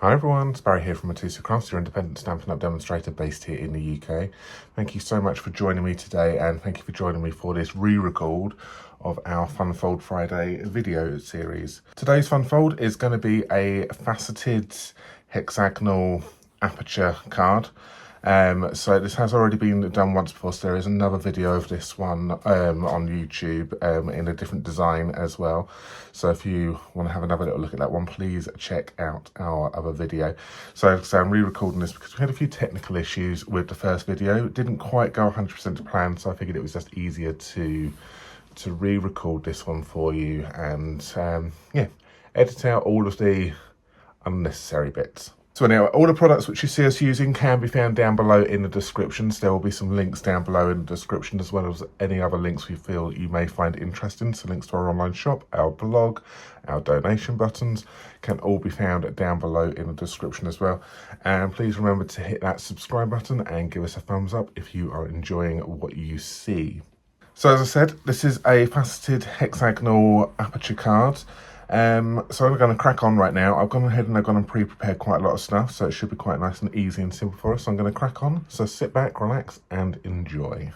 Hi everyone, it's Barry here from Mitosu Crafts, your independent Stampin' Up! Demonstrator based here in the UK. Thank you so much for joining me today, and thank you for joining me for this re-record of our FunFoldFriday video series. Today's FunFold is going to be a Faceted Hexagonal Aperture Card. So this has already been done once before, so there is another video of this one on YouTube in a different design as well. So if you want to have another little look at that one, please check out our other video. So I'm re-recording this because we had a few technical issues with the first video. It didn't quite go 100% to plan, so I figured it was just easier to re-record this one for you and yeah, edit out all of the unnecessary bits. So anyway, all the products which you see us using can be found down below in the descriptions. There will be some links down below in the description, as well as any other links we feel you may find interesting. So links to our online shop, our blog, our donation buttons can all be found down below in the description as well. And please remember to hit that subscribe button and give us a thumbs up if you are enjoying what you see. So as I said, this is a Faceted Hexagonal Aperture Card. So I'm going to crack on right now. I've gone ahead and I've gone and pre-prepared quite a lot of stuff, so it should be quite nice and easy and simple for us. So I'm going to crack on. So sit back, relax, and enjoy.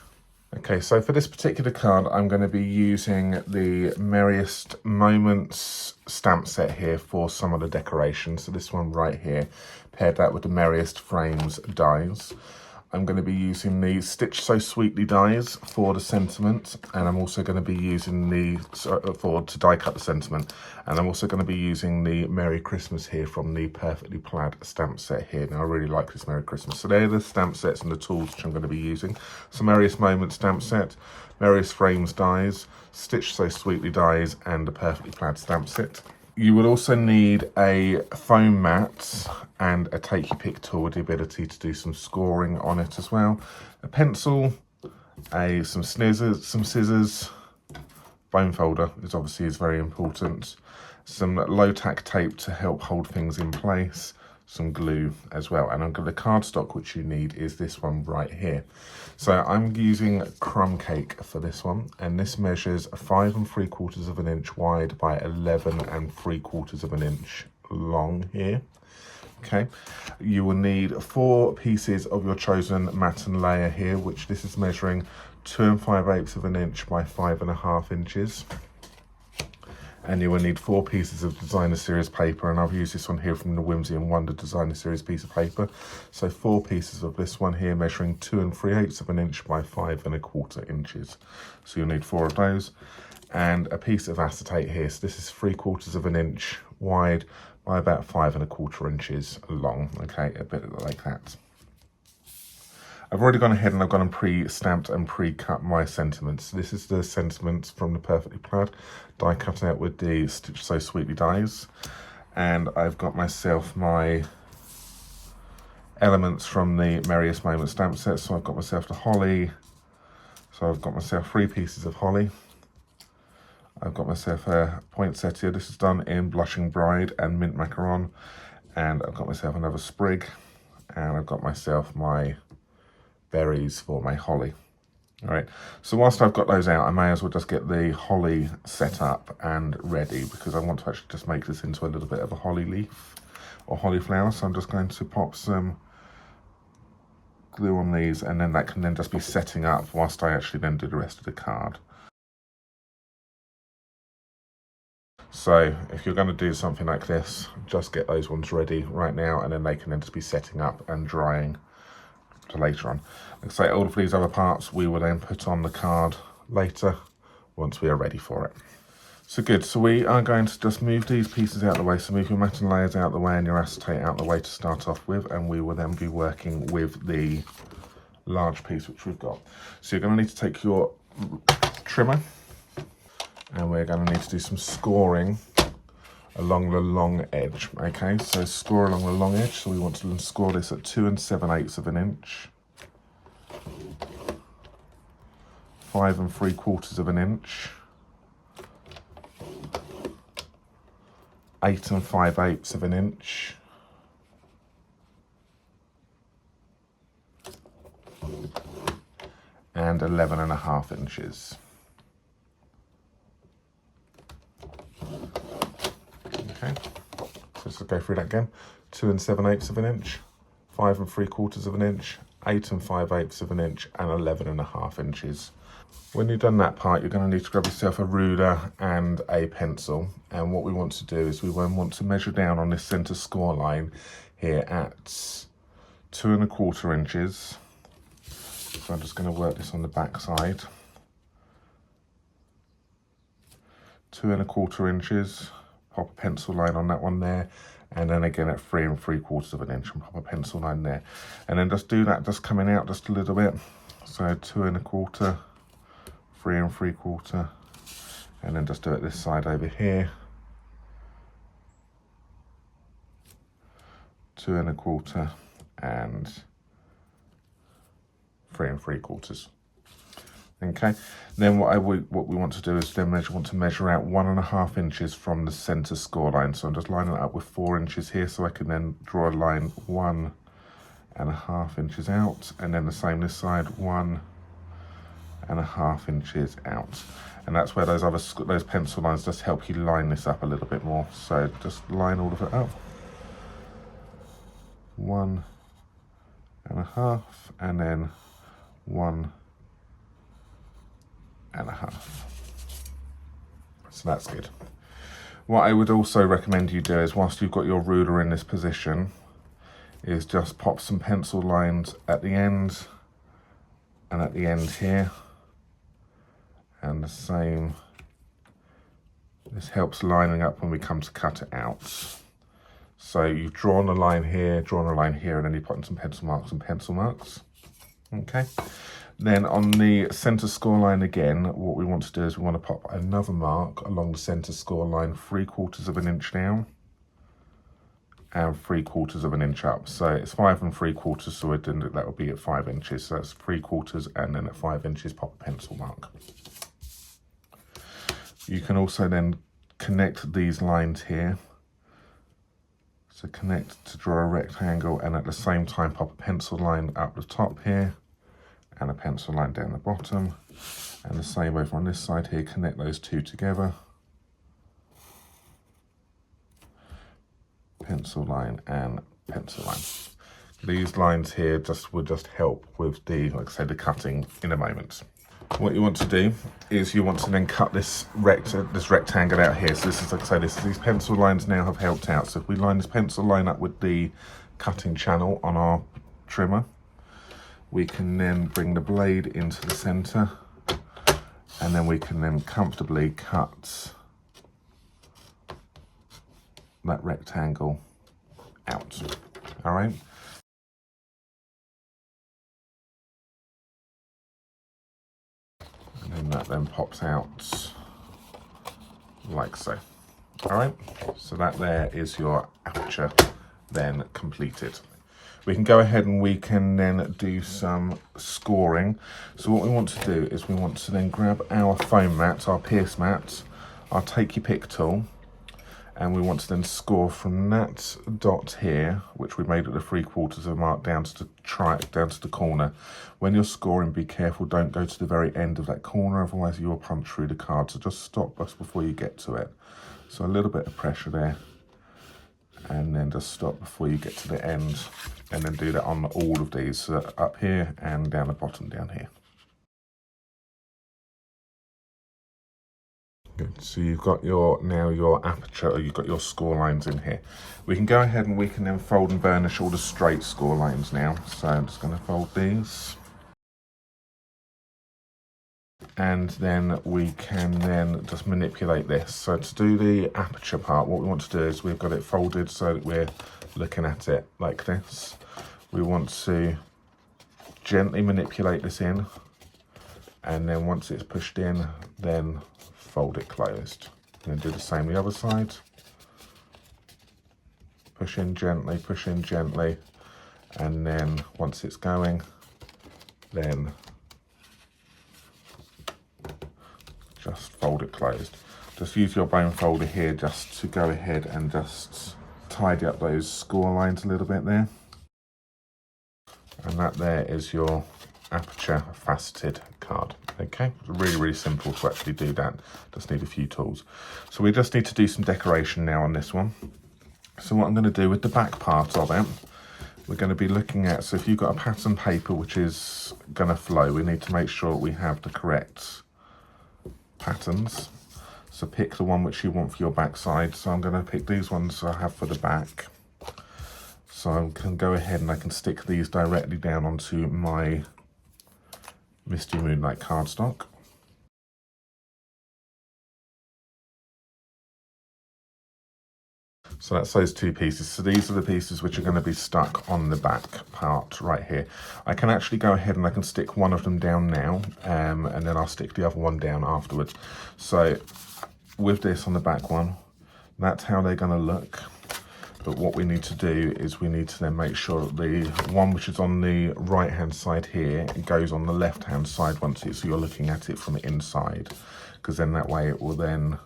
Okay, so for this particular card, I'm going to be using the Merriest Moments stamp set here for some of the decorations. So this one right here, paired that with the Merriest Frames dies. I'm going to be using the Stitch So Sweetly dies for the sentiment, and I'm also going to be using to die cut the sentiment, and I'm also going to be using the Merry Christmas here from the Perfectly Plaid stamp set here. Now I really like this Merry Christmas. So they're the stamp sets and the tools which I'm going to be using. So Merriest Moment stamp set, Merriest Frames dies, Stitch So Sweetly dies, and the Perfectly Plaid stamp set. You will also need a foam mat and a take your pick tool with the ability to do some scoring on it as well. A pencil, some scissors, foam folder is very important, some low tack tape to help hold things in place, some glue as well, and the cardstock which you need is this one right here. So I'm using crumb cake for this one, and this measures 5 3/4 of an inch wide by 11 3/4 of an inch long here. Okay, you will need 4 pieces of your chosen matten layer here, which this is measuring 2 5/8 of an inch by 5 1/2 inches. And you will need 4 pieces of Designer Series paper, and I've used this one here from the Whimsy and Wonder Designer Series piece of paper. So 4 pieces of this one here, measuring 2 3/8 of an inch by 5 1/4 inches. So you'll need 4 of those, and a piece of acetate here. So this is 3/4 of an inch wide by about 5 1/4 inches long. Okay, a bit like that. I've already gone ahead and I've gone and pre-stamped and pre-cut my sentiments. This is the sentiments from the Perfectly Plaid, die cut out with the Stitch So Sweetly dies. And I've got myself my elements from the Merriest Moment stamp set. So I've got myself the holly. So I've got myself 3 pieces of holly. I've got myself a poinsettia. This is done in Blushing Bride and Mint Macaron. And I've got myself another sprig. And I've got myself my berries for my holly. All right, so whilst I've got those out, I may as well just get the holly set up and ready, because I want to actually just make this into a little bit of a holly leaf or holly flower. So I'm just going to pop some glue on these, and then that can then just be setting up whilst I actually then do the rest of the card. So if you're going to do something like this, just get those ones ready right now, and then they can then just be setting up and drying to later on. Like I say, all of these other parts we will then put on the card later once we are ready for it. So good, so we are going to just move these pieces out of the way. So move your matten layers out of the way and your acetate out of the way to start off with, and we will then be working with the large piece which we've got. So you're going to need to take your trimmer, and we're going to need to do some scoring along the long edge. Okay, so score along the long edge. So we want to score this at 2 7/8 of an inch, 5 3/4 of an inch, 8 5/8 of an inch, and 11 1/2 inches. Okay, so let's go through that again. 2 7/8 of an inch, 5 3/4 of an inch, 8 5/8 of an inch, and 11.5 inches. When you've done that part, you're going to need to grab yourself a ruler and a pencil. And what we want to do is we want to measure down on this centre score line here at 2 1/4 inches. So I'm just going to work this on the back side. 2 1/4 inches, pop a pencil line on that one there, and then again at 3 3/4 of an inch and pop a pencil line there. And then just do that, just coming out just a little bit. So 2 1/4, 3 3/4, and then just do it this side over here. 2 1/4 and 3 3/4. Okay, then what we want to do is then want to measure out 1.5 inches from the center score line. So I'm just lining it up with 4 inches here, so I can then draw a line 1.5 inches out, and then the same this side, 1.5 inches out. And that's where those pencil lines just help you line this up a little bit more. So just line all of it up. 1.5, and then 1.5. So that's good. What I would also recommend you do is, whilst you've got your ruler in this position, is just pop some pencil lines at the end and at the end here, and the same. This helps lining up when we come to cut it out. So you've drawn a line here, drawn a line here, and then you put in some pencil marks and pencil marks. Okay. Then on the center score line again, what we want to do is we want to pop another mark along the center score line, 3/4 of an inch down and 3/4 of an inch up. So it's 5 3/4, so that would be at 5 inches. So that's 3/4, and then at 5 inches, pop a pencil mark. You can also then connect these lines here. So connect to draw a rectangle, and at the same time pop a pencil line up the top here and a pencil line down the bottom, and the same over on this side here. Connect those two together, pencil line and pencil line. These lines here will just help with the, like I say, the cutting in a moment. What you want to do is you want to then cut this rectangle out here. So this is, like I say, these pencil lines now have helped out. So if we line this pencil line up with the cutting channel on our trimmer, we can then bring the blade into the center, and then we can then comfortably cut that rectangle out. All right. And that then pops out like so. All right, so that there is your aperture then completed. We can go ahead and we can then do some scoring. So what we want to do is we want to then grab our foam mat, our pierce mat, our take your pick tool, and we want to then score from that dot here, which we made at the 3/4 of a mark, down to the corner. When you're scoring, be careful, don't go to the very end of that corner, otherwise you will punch through the card. So just stop us before you get to it. So a little bit of pressure there, and then just stop before you get to the end, and then do that on all of these, so up here and down the bottom down here. Good. So you've got your aperture, or you've got your score lines in here. We can go ahead and we can then fold and burnish all the straight score lines now. So I'm just going to fold these. And then we can then just manipulate this. So to do the aperture part, what we want to do is we've got it folded so that we're looking at it like this. We want to gently manipulate this in, and then once it's pushed in, then fold it closed. And then do the same the other side. Push in gently, and then once it's going, then just fold it closed. Just use your bone folder here just to go ahead and just tidy up those score lines a little bit there. And that there is your aperture faceted card. Okay, it's really, really simple to actually do that. Just need a few tools. So we just need to do some decoration now on this one. So what I'm going to do with the back part of it, we're going to be looking at, so if you've got a pattern paper which is going to flow, we need to make sure we have the correct patterns. So pick the one which you want for your back side. So I'm going to pick these ones I have for the back. So I can go ahead and I can stick these directly down onto my Misty Moonlight cardstock. So that's those two pieces. So these are the pieces which are going to be stuck on the back part right here. I can actually go ahead and I can stick one of them down now, and then I'll stick the other one down afterwards. So with this on the back one, that's how they're going to look. But what we need to do is we need to then make sure that the one which is on the right hand side here, it goes on the left hand side once it's, so you're looking at it from the inside, because then that way it will then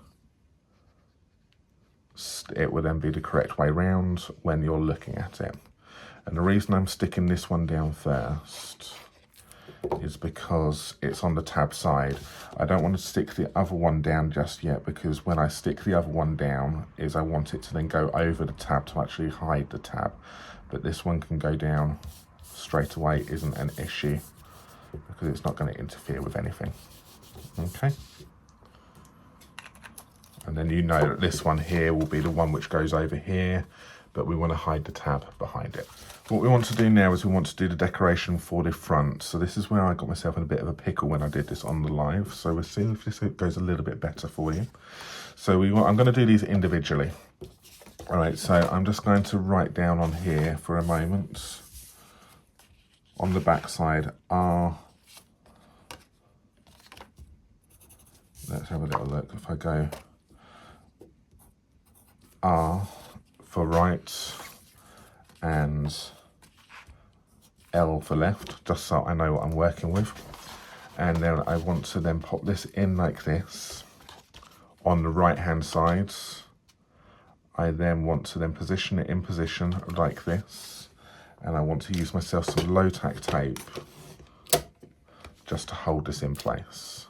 be the correct way round when you're looking at it. And the reason I'm sticking this one down first is because it's on the tab side. I don't want to stick the other one down just yet, because when I stick the other one down I want it to then go over the tab to actually hide the tab. But this one can go down straight away, isn't an issue, because it's not going to interfere with anything. Okay. And then you know that this one here will be the one which goes over here, but we want to hide the tab behind it. What we want to do now is we want to do the decoration for the front. So this is where I got myself in a bit of a pickle when I did this on the live. So we'll see if this goes a little bit better for you. So I'm going to do these individually. All right, so I'm just going to write down on here for a moment. On the back side, R. Let's have a little look. If I go R for right and L for left, just so I know what I'm working with. And then I want to then pop this in like this on the right hand sides. I then want to then position it in position like this, and I want to use myself some low tack tape just to hold this in place.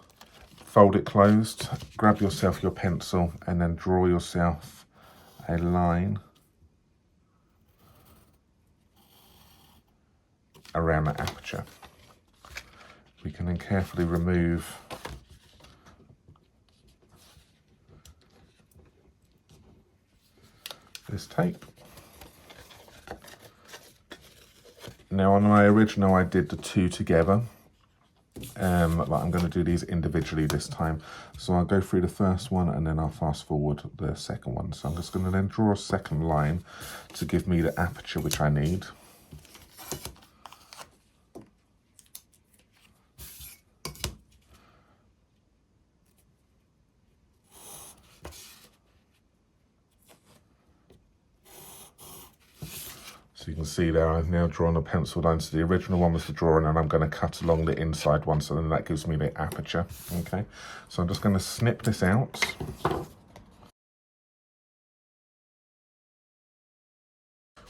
Fold it closed, grab yourself your pencil and then draw yourself a line around the aperture. We can then carefully remove this tape. Now on my original I did the two together, but I'm going to do these individually this time. So I'll go through the first one and then I'll fast forward the second one. So I'm just going to then draw a second line to give me the aperture which I need. So you can see there, I've now drawn a pencil line. So the original one was the drawing, and I'm going to cut along the inside one, so then that gives me the aperture. Okay, so I'm just going to snip this out.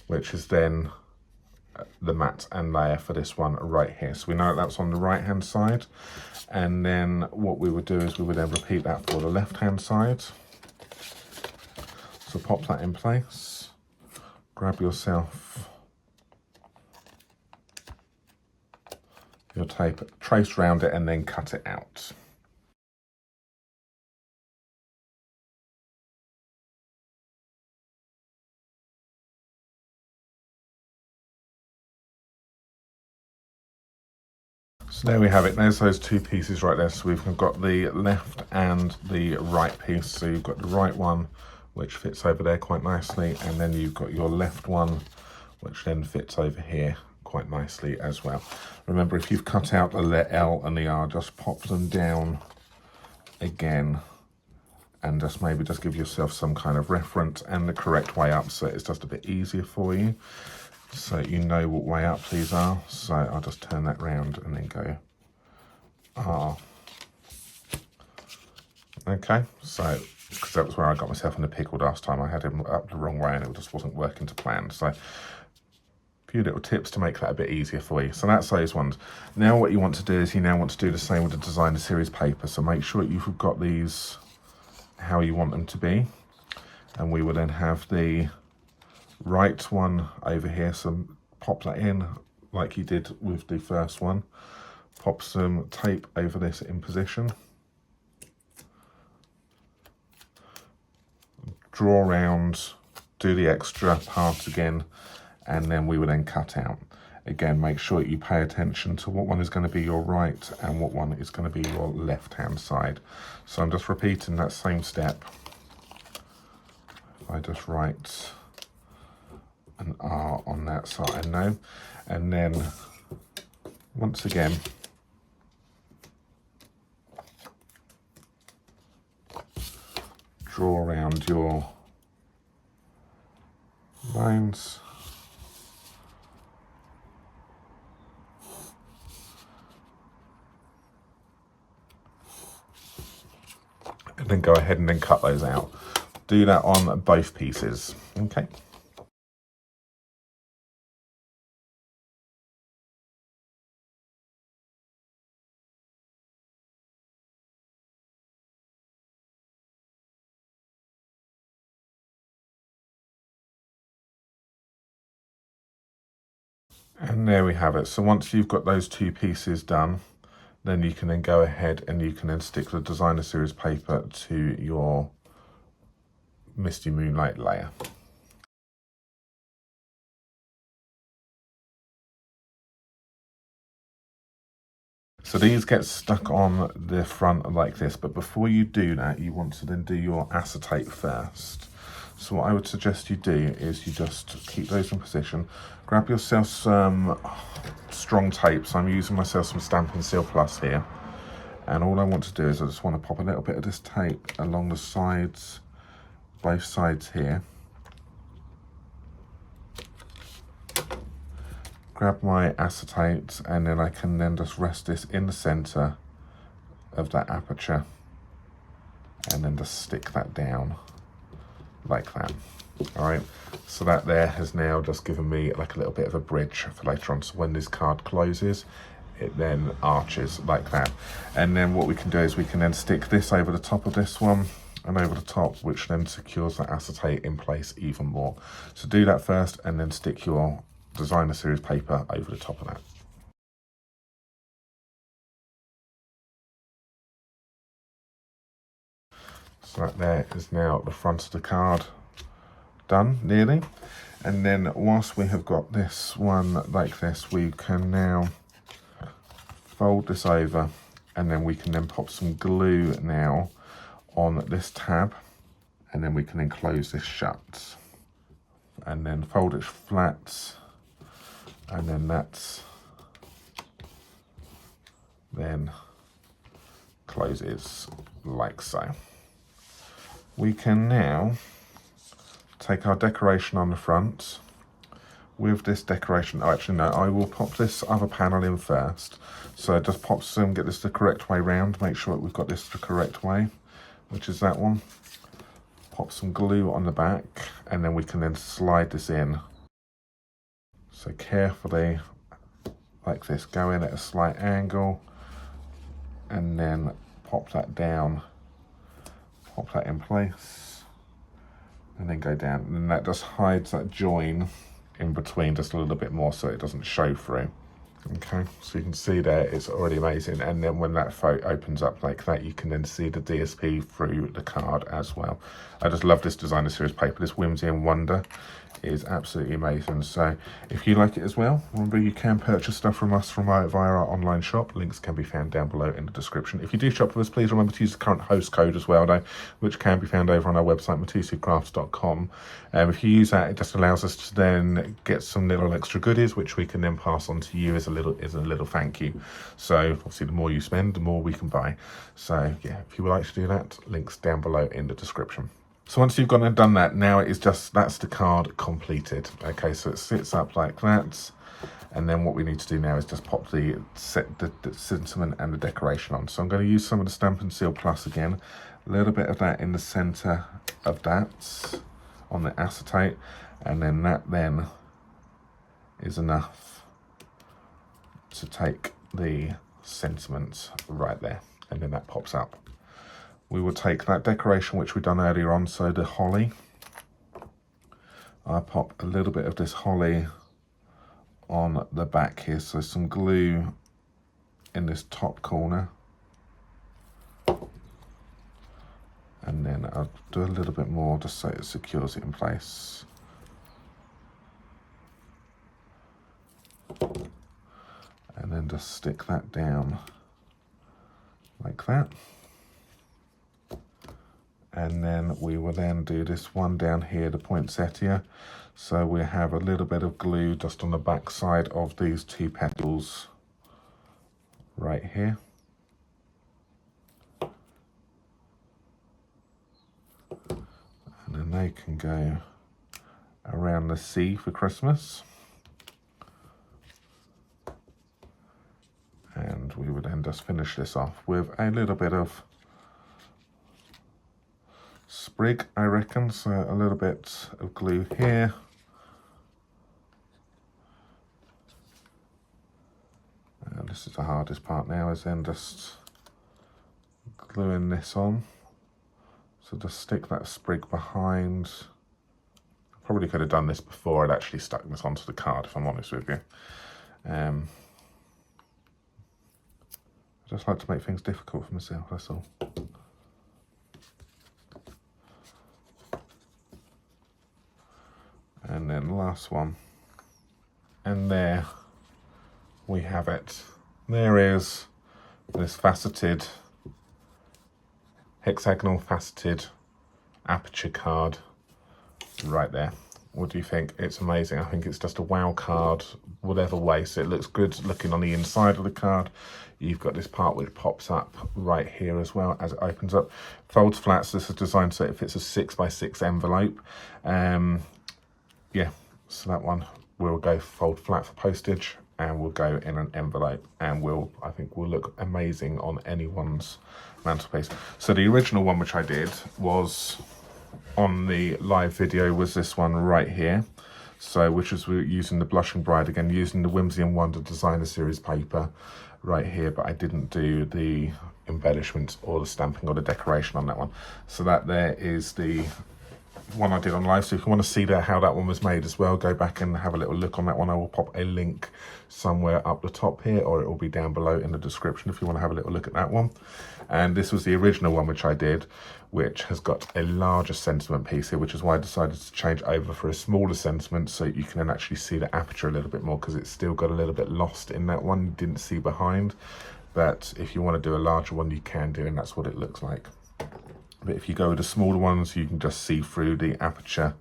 Which is then the mat and layer for this one right here. So we know that's on the right hand side. And then what we would do is we would then repeat that for the left hand side. So pop that in place. Grab yourself your tape, trace around it and then cut it out. So there we have it, there's those two pieces right there. So we've got the left and the right piece. So you've got the right one, which fits over there quite nicely, and then you've got your left one, which then fits over here quite nicely as well. Remember, if you've cut out the L and the R, just pop them down again, and just maybe just give yourself some kind of reference and the correct way up, so it's just a bit easier for you, so you know what way up these are. So I'll just turn that round and then go R. Okay, so because that was where I got myself in a pickle last time. I had him up the wrong way and it just wasn't working to plan. So a few little tips to make that a bit easier for you. So that's those ones. Now what you want to do is you now want to do the same with the designer series paper. So make sure you've got these how you want them to be. And we will then have the right one over here, so pop that in like you did with the first one. Pop some tape over this in position. Draw around, do the extra part again, and then we will then cut out. Again, make sure you pay attention to what one is going to be your right and what one is going to be your left hand side. So I'm just repeating that same step. I just write an R on that side now, and then once again draw around your lines. And then go ahead and then cut those out. Do that on both pieces, okay? And there we have it. So once you've got those two pieces done, then you can then go ahead and you can then stick the designer series paper to your Misty Moonlight layer. So these get stuck on the front like this, but before you do that, you want to then do your acetate first. So what I would suggest you do is you just keep those in position, grab yourself some strong tape. So I'm using myself some Stampin' Seal Plus here. And all I want to do is I just want to pop a little bit of this tape along the sides, both sides here. Grab my acetate, and then I can then just rest this in the center of that aperture and then just stick that down like that. All right, so that there has now just given me like a little bit of a bridge for later on. So when this card closes, it then arches like that. And then what we can do is we can then stick this over the top of this one and over the top, which then secures that acetate in place even more. So do that first and then stick your designer series paper over the top of that. So that there is now the front of the card done nearly. And then whilst we have got this one like this, we can now fold this over, and then we can then pop some glue now on this tab, and then we can then close this shut and then fold it flat, and then that's then closes like so. We can now take our decoration on the front. With this decoration, oh actually no, I will pop this other panel in first. So just pop some, get this the correct way round, make sure that we've got this the correct way, which is that one. Pop some glue on the back, and then we can then slide this in. So carefully, like this, go in at a slight angle, and then pop that down, pop that in place, and then go down. And that just hides that join in between just a little bit more so it doesn't show through. Okay, so you can see there it's already amazing, and then when that photo opens up like that, you can then see the DSP through the card as well. I just love this designer series paper. This Whimsy and Wonder is absolutely amazing. So if you like it as well, remember you can purchase stuff from us via our online shop. Links can be found down below in the description. If you do shop with us, please remember to use the current host code as well though, which can be found over on our website MitosuCrafts.com. If you use that, it just allows us to then get some little extra goodies which we can then pass on to you as a little thank you. So obviously the more you spend, the more we can buy. So yeah, if you would like to do that, links down below in the description. So once you've gone and done that, now it is just, that's the card completed. Okay, so it sits up like that. And then what we need to do now is just pop the sentiment and the decoration on. So I'm going to use some of the Stampin' Seal Plus again. A little bit of that in the center of that on the acetate. And then that then is enough to take the sentiment right there. And then that pops up. We will take that decoration which we've done earlier on, so the holly, I pop a little bit of this holly on the back here, so some glue in this top corner, and then I'll do a little bit more just so it secures it in place. And then just stick that down like that. And then we will then do this one down here, the poinsettia. So we have a little bit of glue just on the back side of these two petals right here. And then they can go around the C for Christmas. And we would then just finish this off with a little bit of sprig, I reckon, so a little bit of glue here. And this is the hardest part now, is then just gluing this on. So just stick that sprig behind. Probably could have done this before I'd actually stuck this onto the card, if I'm honest with you. I just like to make things difficult for myself, that's all. And then last one. And there we have it. There is this faceted, hexagonal faceted aperture card right there. What do you think? It's amazing. I think it's just a wow card, whatever way. So it looks good looking on the inside of the card. You've got this part which pops up right here as well as it opens up. Folds flat, so this is designed so it fits a 6x6 envelope. Yeah, so that one will go fold flat for postage and will go in an envelope, and I think will look amazing on anyone's mantelpiece. So the original one which I did was on the live video was this one right here. So which was using the Blushing Bride, again using the Whimsy and Wonder Designer Series paper right here, but I didn't do the embellishments or the stamping or the decoration on that one. So that there is the one I did on live. So if you want to see how that one was made as well, go back and have a little look on that one. I will pop a link somewhere up the top here, or it will be down below in the description if you want to have a little look at that one. And this was the original one which I did, which has got a larger sentiment piece here, which is why I decided to change over for a smaller sentiment, so you can then actually see the aperture a little bit more, because it's still got a little bit lost in that one, you didn't see behind. But if you want to do a larger one, you can do, and that's what it looks like. But if you go with the smaller ones, you can just see through the aperture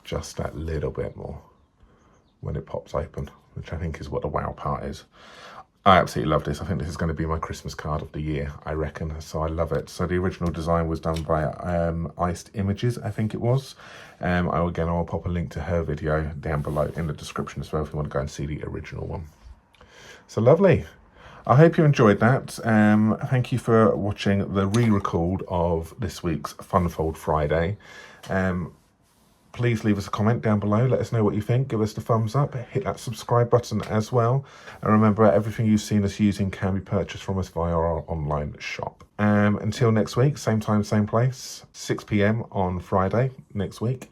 just that little bit more when it pops open, which I think is what the wow part is. I absolutely love this. I think this is going to be my Christmas card of the year, I reckon. So I love it. So the original design was done by Iced Images, I think it was. I'll pop a link to her video down below in the description as well if you want to go and see the original one. So lovely. I hope you enjoyed that. Thank you for watching the re-record of this week's FunFold Friday. Please leave us a comment down below. Let us know what you think. Give us the thumbs up. Hit that subscribe button as well. And remember, everything you've seen us using can be purchased from us via our online shop. Until next week, same time, same place, 6 PM on Friday next week.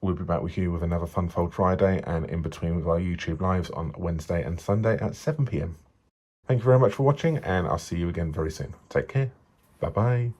We'll be back with you with another FunFold Friday, and in between with our YouTube lives on Wednesday and Sunday at 7 PM. Thank you very much for watching, and I'll see you again very soon. Take care. Bye-bye.